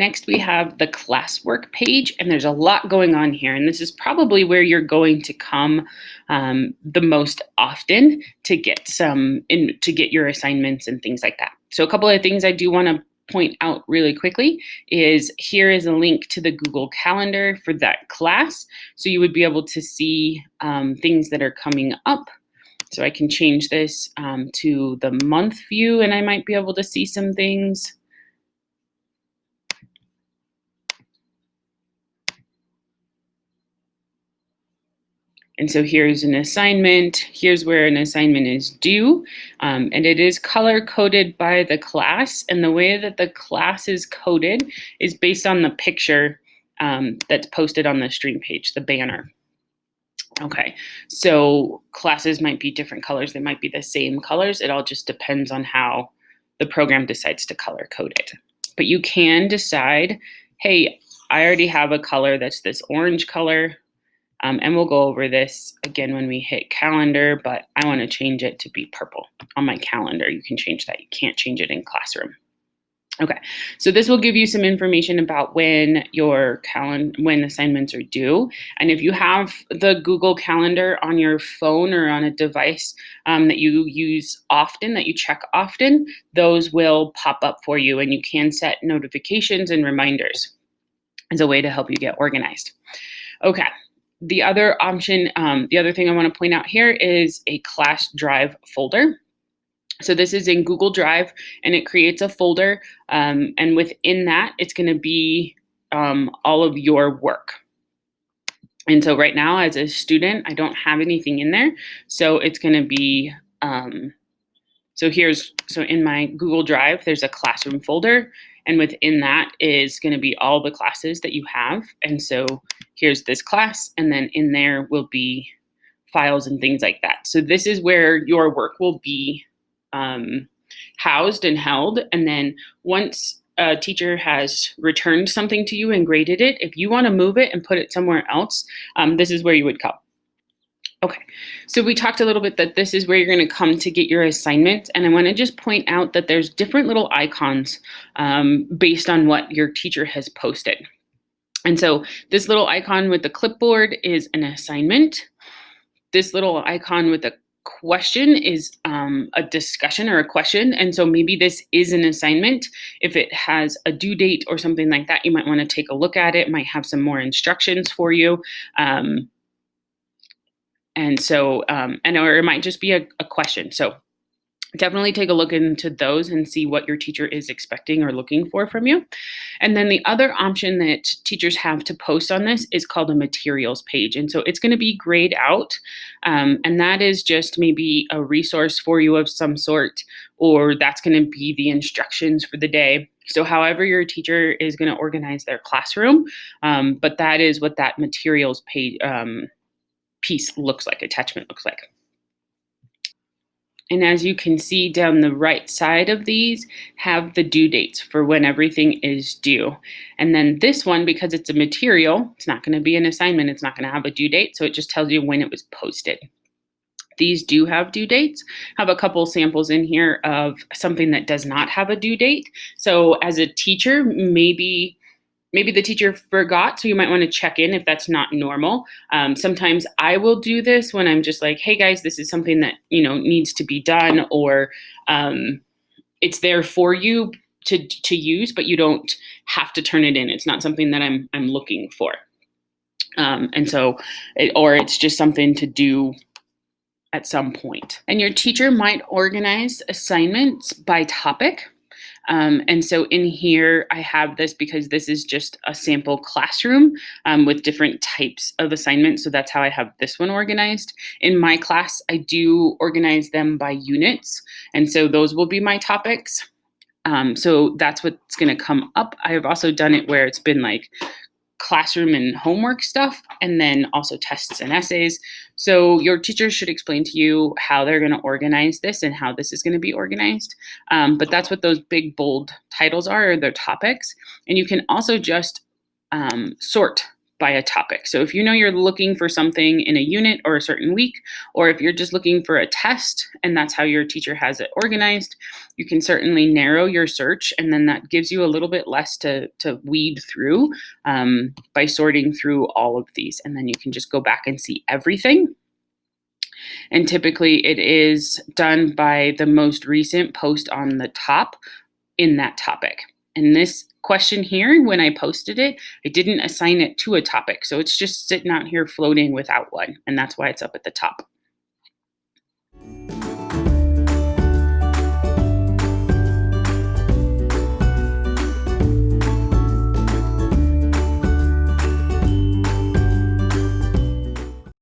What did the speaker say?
Next, we have the Classwork page, and there's a lot going on here. And this is probably where you're going to come the most often to get to get your assignments and things like that. So a couple of things I do want to point out really quickly is here is a link to the Google Calendar for that class. So you would be able to see things that are coming up. So I can change this to the month view, and I might be able to see some things. And so here's an assignment. Here's where an assignment is due. And it is color coded by the class. And the way that the class is coded is based on the picture that's posted on the stream page, the banner. Okay, so classes might be different colors. They might be the same colors. It all just depends on how the program decides to color code it. But you can decide, hey, I already have a color that's this orange color. And we'll go over this again when we hit calendar, but I want to change it to be purple on my calendar. You can change that. You can't change it in Classroom. Okay, so this will give you some information about when when assignments are due. And if you have the Google Calendar on your phone or on a device that you use often, that you check often, those will pop up for you, and you can set notifications and reminders as a way to help you get organized. Okay. The other option, the other thing I want to point out here is a class drive folder. So this is in Google Drive, and it creates a folder, and within that, it's going to be all of your work. And so right now, as a student, I don't have anything in there, so it's going to be so in my Google Drive, there's a classroom folder, and within that is going to be all the classes that you have. And so here's this class, and then in there will be files and things like that. So this is where your work will be housed and held. And then once a teacher has returned something to you and graded it, if you want to move it and put it somewhere else, this is where you would come. Okay, so we talked a little bit that this is where you're going to come to get your assignment, and I want to just point out that there's different little icons based on what your teacher has posted. And so this little icon with the clipboard is an assignment. This little icon with a question is a discussion or a question, and so maybe this is an assignment. If it has a due date or something like that, you might want to take a look at it. It might have some more instructions for you. Or it might just be a question. So definitely take a look into those and see what your teacher is expecting or looking for from you. And then the other option that teachers have to post on this is called a materials page. And so it's going to be grayed out. And that is just maybe a resource for you of some sort, or that's going to be the instructions for the day. So however your teacher is going to organize their classroom, but that is what that materials page piece looks like, attachment looks like. And as you can see down the right side of these have the due dates for when everything is due. And then this one, because it's a material, it's not going to be an assignment, it's not going to have a due date, so it just tells you when it was posted. These do have due dates. I have a couple samples in here of something that does not have a due date. So as a teacher, maybe the teacher forgot, so you might want to check in if that's not normal. Sometimes I will do this when I'm just like, hey guys, this is something that needs to be done, or it's there for you to use, but you don't have to turn it in. It's not something that I'm looking for, or it's just something to do at some point. And your teacher might organize assignments by topic. And so in here, I have this because this is just a sample classroom with different types of assignments. So that's how I have this one organized. In my class, I do organize them by units. And so those will be my topics. So that's what's going to come up. I have also done it where it's been like classroom and homework stuff, and then also tests and essays. So your teacher should explain to you how they're going to organize this and how this is going to be organized. But that's what those big bold titles are, their topics. And you can also just sort by a topic. So if you know you're looking for something in a unit or a certain week, or if you're just looking for a test and that's how your teacher has it organized, you can certainly narrow your search, and then that gives you a little bit less to weed through by sorting through all of these. And then you can just go back and see everything. And typically it is done by the most recent post on the top in that topic. And this question here, when I posted it, I didn't assign it to a topic. So it's just sitting out here floating without one. And that's why it's up at the top.